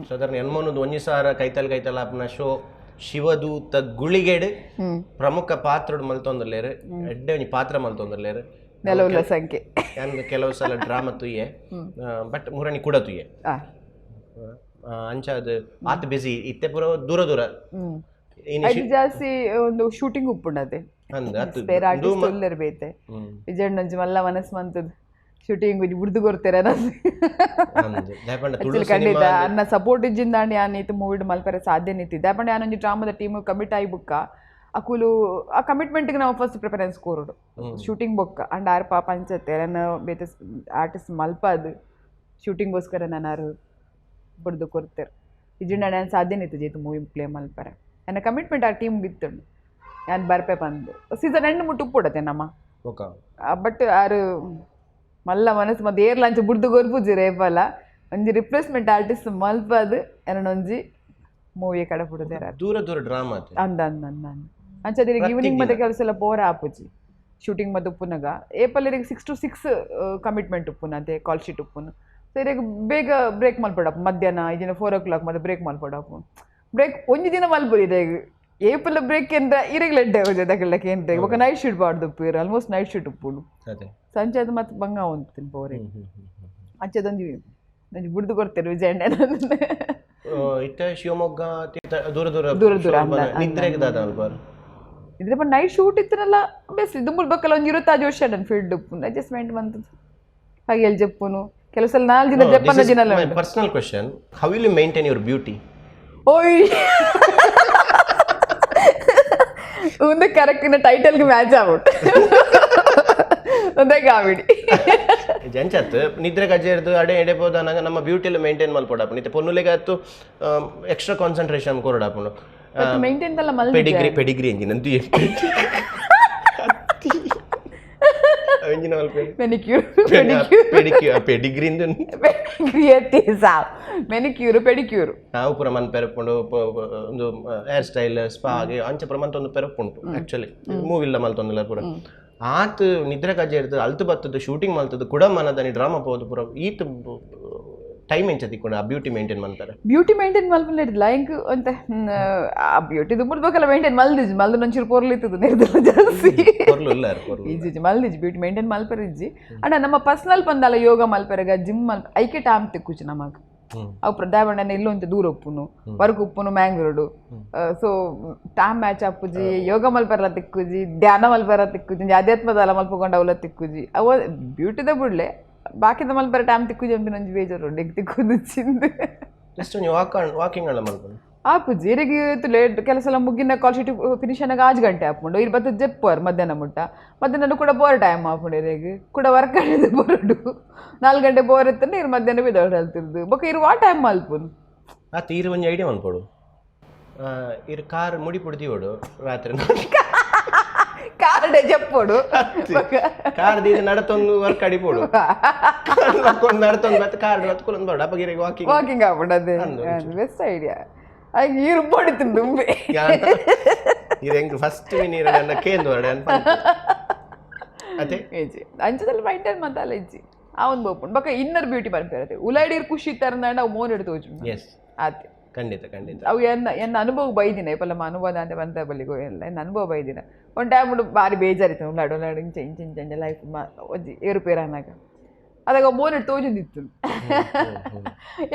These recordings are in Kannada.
ಸಾಧಾರಣ ಎನ್ಮೋನದು ಒಂಜಿ ಸಾರ ಕೈತಲ್ ಆಪನ ಶೋ ಶಿವದೂತ ಗುಳಿಗೆಡ್ ಪ್ರಮುಖ ಪಾತ್ರಡು ಮಲ್ತೊಂದುಲ್ಲೇರು ಎಡ್ಡೆ ಒಂಜಿ ಪಾತ್ರ ಮಲ್ತೊಂದುಲ್ಲೇರು ನೆಲವುಲ್ಲ ಸಂಖ್ಯೆ ಕೆಲವು ಸಲ ಡ್ರಾಮಾ ತುಯ್ಯೆ ಬಟ್ ಮುರಣಿ ಕೂಡ ತುಯ್ಯೆ ಅಂಚ ಅದು ಆತ ಬಿಸಿ ಇತ್ತೆ ಪೂರ ದೂರ ದೂರ ಜಾಸ್ತಿ ಒಂದು ಶೂಟಿಂಗ್ ಉಪ್ಪುಂಡದೆ ಬೇರೆ ಆರ್ಟಿಸ್ಟ್ ಉಲ್ಲೇರ್ ಬೇತೆ ವಿಜಯ್ ನಂಜು ಮಲ್ಲ ಮನಸ್ ಮಂತದ್ ಶೂಟಿಂಗ್ ಬುಡ್ದು ಕೊಡ್ತೇರ ಖಂಡಿತ ಅನ್ನ ಸಪೋರ್ಟ್ ಇಜ್ಜಿಂದಾಂಡಿ ಆನೀತು ಮೂವಿಡ್ ಮಲ್ಪರೆ ಸಾಧ್ಯ ನಿಂತಿ ದಾಪಂಡ ಯಾನೊಂಜಿ ಡ್ರಾಮಾದ ಟೀಮ್ ಕಮಿಟ್ ಆಗಿ ಬುಕ್ಕ ಅಕುಲು ಆ ಕಮಿಟ್ಮೆಂಟ್ಗೆ ನಾವು ಫಸ್ಟ್ ಪ್ರಿಫರೆನ್ಸ್ ಕೋರುಡು ಶೂಟಿಂಗ್ ಬೊಕ್ಕ ಅಂಡ್ ಆರು ಪಾಪ ಅಂಚತ್ತೆ ನನ್ನ ಬೇತೆ ಆರ್ಟಿಸ್ಟ್ ಮಲ್ಪ ಅದು ಶೂಟಿಂಗ್ಗೋಸ್ಕರ ನಾನು ಬುಡ್ದು ಕೊಡ್ತೇರು ಇಜ್ಜಿಂಡ ನಾನು ಸಾಧ್ಯ ನಿಂತು ಜೈತು ಮೂವಿ ಪ್ಲೇ ಮಲ್ಪರೆ ನನ್ನ ಕಮಿಟ್ಮೆಂಟ್ ಆ ಟೀಮ್ಗೆ ಇತ್ತುಂಡು ನಾನು ಬರ್ಪೆ ಬಂದು ಸೀಸನ್ ಎಂಡ್ ಮುಟ್ಟು ಉಪ್ಪುಡತ್ತೆ ನಮ್ಮ ಬಟ್ ಆರು ಮಲ್ಲ ಮನಸ್ಸು ಮತ್ತೆ ಏರ್ಲಾಂಚ ಬುಡ್ದು ಗೊರ್ಪುಜಿ ರೇಪಲ್ಲ ಒಂಜಿ ರಿಪ್ಲೇಸ್ಮೆಂಟ್ ಆರ್ಟಿಸ್ಟ್ ಮಲ್ಪದು ಎರಡೊಂಜಿ ಮೂವಿ ಕಡೆ ಬಿಡುದೇರ ದೂರ ದೂರ ಡ್ರಾಮಾ ಅಂದ ಅಂಚದಿರಿಗೆ ಈವ್ನಿಂಗ್ ಮತ್ತೆ ಕೆಲಸ ಎಲ್ಲ ಪೋರ ಆಪುಜಿ ಶೂಟಿಂಗ್ ಮತ್ತೆ ಉಪ್ಪುನಾಗ ಏಪಲ್ಲಿರಿಗೆ 6 to 6 ಕಮಿಟ್ಮೆಂಟ್ ಉಪ್ಪುನ ಅದೇ ಕಾಲ್ ಶೀಟ್ ಉಪ್ಪುನು ಸೊ ಇರಿಗೆ ಬೇಗ ಬ್ರೇಕ್ ಮಲ್ಪಡಪ್ಪ ಮಧ್ಯಾಹ್ನ ಇದನ್ನ 4 o'clock ಮತ್ತೆ ಬ್ರೇಕ್ ಮಲ್ಪಡಪ್ಪ ಬ್ರೇಕ್ ಒಂಜಿ ದಿನ ಮಲ್ಪುರಿ ಇದೇಗ ಏಪಲ್ಲ ಬ್ರೇಕ್ ಏನ್ರ ಇರೆಗ್ಯುಲರ್ ಡೇ ಹೋದಕ್ಕೆಲ್ಲಕ್ಕೆ ಏನ್ರ ఒక ನೈಟ್ ಶೂಟ್ ಬಾಡ್ದು ಉಪ್ಪು ಆಲ್ಮೋಸ್ಟ್ ನೈಟ್ ಶೂಟ್ ಉಪ್ಪುಡು ಸಂಜೆ ಅದು ಮತ್ತೆ ಬಂಗ ಉಂಟು ಪೋರೆ ಅಂಚದೊಂದು ಬುಡ್ದು ಕೊಡ್ತೇನೆ ವಿಜಯಣ್ಣ ಇತ್ತ ಶಿವಮೊಗ್ಗ ದೂರ ದೂರ ದೂರ ದೂರ ಇದ್ರೆ ಬಟ್ ನೈಟ್ ಶೂಟ್ ಇತ್ತನಲ್ಲ ಬೇಸ್ ದುಂಬುಲ್ ಬಕ್ಕಲ್ಲ ಒಂದು 20 ವರ್ಷ ನನ್ನ ಫೀಲ್ಡ್ ಉಪ್ಪು ಅಡ್ಜಸ್ಟ್ಮೆಂಟ್ ಬಂತದ್ದು ಹಾಗೆ ಎಲ್ಲಿ ಜಪ್ಪುನು ಕೆಲವು ಸಲ 4 ದಿನ ಜಪ್ಪನ ದಿನ ಅಲ್ಲ personal question how will you maintain your beauty ಓಯ್ ಒಂದು ಕರೆಕ್ಟಿನ ಟೈಟಲ್ಗೆ ಮ್ಯಾಚ್ ಆಗ್ಬಿಟ್ಟು ಒಂದೇ ಕಾಮಿಡಿ ಜಂಚತ್ ನಿದ್ರೆ ಗಜ್ಜೆರ್ದು ಅಡೆ ಎಡೆ ಹೋದಾಗ ನಮ್ಮ ಬ್ಯೂಟಿಯಲ್ಲಿ ಮೇಂಟೈನ್ ಮಲ್ಪಡಾಪು ನಿತ್ತೆ ಪೊನ್ನುಲೆಗೆ ಅತ್ತು ಎಕ್ಸ್ಟ್ರಾ ಕಾನ್ಸಂಟ್ರೇಷನ್ ಕೊರಡಾಪುನು ಮೇಂಟೈನ್ ಅಲ್ಲ ಪೆಡಿಗ್ರಿ ಎಂಜಿನ್ ಅಂತೂ ಪೆಡಿಕ್ಯೂರ್ ನಾವು ಪುರ ಮನ್ ಪೆರಪುಂಡು ಒಂದು ಹೇರ್ ಸ್ಟೈಲ್ ಸ್ಪಾ ಹಾಗೆ ಅಂಚ ಪುರ ಮಂತೊಂದು ಪೆರಪುಂಟು ಆಕ್ಚುಲಿ ಮೂವಿಲ್ಲ ಮಲ್ತೊಂದಿಲ್ಲ ಪುರ ಆತ ನಿದ್ರೆ ಕಜ್ಜೆ ಇರ್ತದೆ ಅಲ್ತು ಬರ್ತದೆ ಶೂಟಿಂಗ್ ಮಲ್ತದ್ದು ಕೂಡ ಮನದನಿ ಡ್ರಾಮಾ ಪೋದು ಪುರ ಈತ ಟೈಮ್ ಎಂಚದಿಕ್ಕೊಂಡು ಆ ಬ್ಯೂಟಿ ಮೇಂಟೈನ್ ಮಾಡ್ತಾರೆ ಬ್ಯೂಟಿ ಮೇಂಟೈನ್ ಮಲ್ಪಲ್ಲ ಇಡ್ದಿಲ್ಲ ಹೆಂಗೆ ಅಂತ ಆ ಬ್ಯೂಟಿ ದುಂಬುಡ್ಬೇಕಲ್ಲ ಮೇಂಟೈನ್ ಮಲ್ದಿಜ್ಜಿ ಮಲ್ದು ನಂಚೂರು ಪೊರ್ಲಿತ್ತದು ನಿರ್ದಿಲ್ಲ ಜಾಸ್ತಿ ಈಜಿ ಮಲ್ದಿಜ್ಜಿ ಬ್ಯೂಟಿ ಮೇಂಟೈನ್ ಮಲ್ಪರಿಜ್ಜಿ ಅಣ್ಣ ನಮ್ಮ ಪರ್ಸನಲ್ ಬಂದಲ್ಲ ಯೋಗ ಮಲ್ಪರೆಗ ಜಿಮ್ ಮಲ್ಪ ಐಕೆ ಟಾಮ್ ತೆಕ್ಕುಜಿ ನಮಗೆ ಅವು ದಾವಣ್ಣನ ಇಲ್ಲೊಂದು ದೂರ ಉಪ್ಪುನು ವರ್ಕ್ ಉಪ್ಪುನು ಮ್ಯಾಂಗ್ಳೂರು ಸೊ ಟಾಮ್ ಮ್ಯಾಚ್ ಅಪ್ಪುಜಿ ಯೋಗ ಮಲ್ಪರ ತಿಕ್ಕುಜಿ ಧ್ಯಾನ ಮಲ್ಪರ ತಿಕ್ಕುಜಿ ಆಧ್ಯಾತ್ಮದಲ್ಲ ಮಲ್ಪಕೊಂಡು ಅವಲ ತಿಕ್ಕುಜಿ ಅವ ಬ್ಯೂಟಿದ ಬಿಡ್ಲೆ ಬಾಕಿದ ಮಲ್ಪರ ಟಾಮ್ ತಿಕ್ಕುಜಿ ಅಂಪಿನ ಒಂಜಿ ಬೇಜಾರು ಡೆಗ್ ತಿಕ್ಕುದು ಚಿಂದು ವಾಕಿಂಗ್ ಅಲ್ಲ ಮಲ್ಪನು ಆಪುಜಿ ಇರಿಗೆ ಲೇಟ್ ಕೆಲಸ ಎಲ್ಲ ಮುಗಿನ ಕಾಲ್ ಶೀಟ್ ಫಿನಿಶ್ ಅನ್ನಾಗ 5 ಗಂಟೆ ಹಾಕೊಂಡು ಇರ್ಬತ್ತು ಜಪ್ಪರ್ ಮಧ್ಯಾಹ್ನ ಮುಟ್ಟ ಮಧ್ಯಾಹ್ನ ಕೂಡ ಬೋರ್ ಟೈಮ್ ಹಾಕೊಂಡು ಇರಿಗೆ ಕೂಡ ವರ್ಕ್ ಆಡಿದ್ದು ಬೋರ್ಡು 4 ಗಂಟೆ ಬೋರ್ ಇತ್ತಂದ್ರೆ ಇರು ಮಧ್ಯಾಹ್ನ ಬಿದೋಡು ಹೇಳ್ತಿರ್ದು ಬೊಕ್ಕ ಇರುವ ಆ ಟೈಮ್ ಮಲ್ಪುನು ಆತ ಇರು ಒಂಜಿ ಐಡಿಯಾ ಮಲ್ಪಡು ಇರು ಕಾರ್ ಮುಡಿ ಪುಡ್ದಿ ಓಡು ರಾತ್ರಿ ಕಾರ್ಡೆ ಜಪ್ಪೋಡು ಕಾರ್ ದೀದ ನಡತೊಂದು ವರ್ಕ್ ಅಡಿಪೋಡು ನಡತೊಂದು ಮತ್ತೆ ಕಾರ್ ಹತ್ಕೊಂಡು ಬೇಡ ಅಪ್ಪಗಿರಿಗೆ ವಾಕಿಂಗ್ ಆಗ್ಬಿಡು ಅದೇ ಬೆಸ್ಟ್ ಐಡಿಯಾ ಹಾಗೆ ನೀರು ಪಡಿತು ದುಂಬೆ ಇದು ಹೆಂಗೆ ಫಸ್ಟ್ ನೀರನ್ನ ಕೇಂದ್ರ ಅದೇ ಅಂಚದಲ್ಲಿ ಮೈಂಟೈನ್ ಮಂತಲ್ಲ ಇಜ್ಜಿ ಆ ಒಂದು ಬೋಪುಂಡು ಬಕ್ಕ ಇನ್ನರ್ ಬ್ಯೂಟಿ ಬರ್ತಿರತ್ತೆ ಉಲಾಡಿರ್ ಖುಷಿ ತರಂದ ಅವು ಮೋನ್ ಹಿಡಿದು ಹೋಜು ಆತೆ ಖಂಡಿತ ಖಂಡಿತ ಅವು ಎನ್ನ ಅನುಭವ ಬೈದಿನ ಇಪ್ಪಲ್ಲ ಅನುಭವ ಅಂತ ಬಂದ ಬಲ್ಲಿಗೋ ಎಲ್ಲ ಎನ್ನ ಅನುಭವ ಬೈದಿನ ಒಂದು ಟೈಮ್ ಭಾರಿ ಬೇಜಾರಿತ್ತು ಉಲಾಡು ಇಂಚ ಲೈಫ್ ಏರುಪೇರು ಅನ್ನಾಗ ಅದಾಗ ಮೋನ್ ಹಿಡ್ದು ತೋಜಂದಿತ್ತು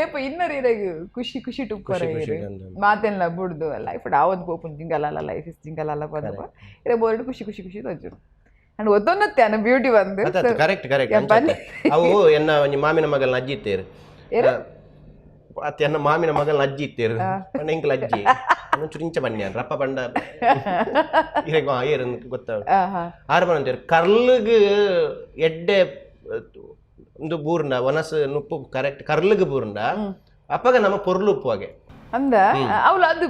ಏಪ ಇನ್ನರ್ ಇರಾಗ ಖುಷಿ ಟುಕ್ಕರ ಮಾತೆಲ್ಲ ಬಿಡ್ದು ಲೈಫ್ ಆವತ್ತು ಪೋಪುನ್ ಜಿಂಗಲ್ಲ ಲೈಫ್ ಇಸ್ ಜಿಂಗಲ್ಲ ಬಂದಪ್ಪ ಇರ ಬೋರ್ಡ್ ಖುಷಿ ತೋಜು ಅಂಡ್ ಒತ್ತೊನ್ನತ್ತೆ ಅನ್ನ ಬ್ಯೂಟಿ ಬಂದು ಕರೆಕ್ಟ್ ಅವು ಎನ್ನ ಒಂಜಿ ಮಾಮಿನ ಮಗಲ್ನ ಅಜ್ಜಿ ಇತ್ತೇರು ಅತ್ತ ಮಾಮಿನ ಮಗಲ್ನ ಅಜ್ಜಿ ಇತ್ತೇರು ಎಂಕಲ್ ಅಜ್ಜಿ ಒಂಚೂರು ಇಂಚ ಬನ್ನಿ ರಪ್ಪ ಬಂಡ ಏರು ಗೊತ್ತಾಗ ಆರು ಬಂತೇರು ಕರ್ಲಗ್ ಎಡ್ಡೆ ಒಂದು ಬೂರ್ಂಡ ಒನಸ್ ನುಪ್ಪು ಕರೆಕ್ಟ್ ಕರ್ಲಗ್ ಬೂರ್ಂಡ ಅಪ್ಪಗ ನಮ್ಮ ಪೊರ್ಲು ಉಪ್ಪು ಹಾಗೆ ಅಂದ ಅವಳು ಅದು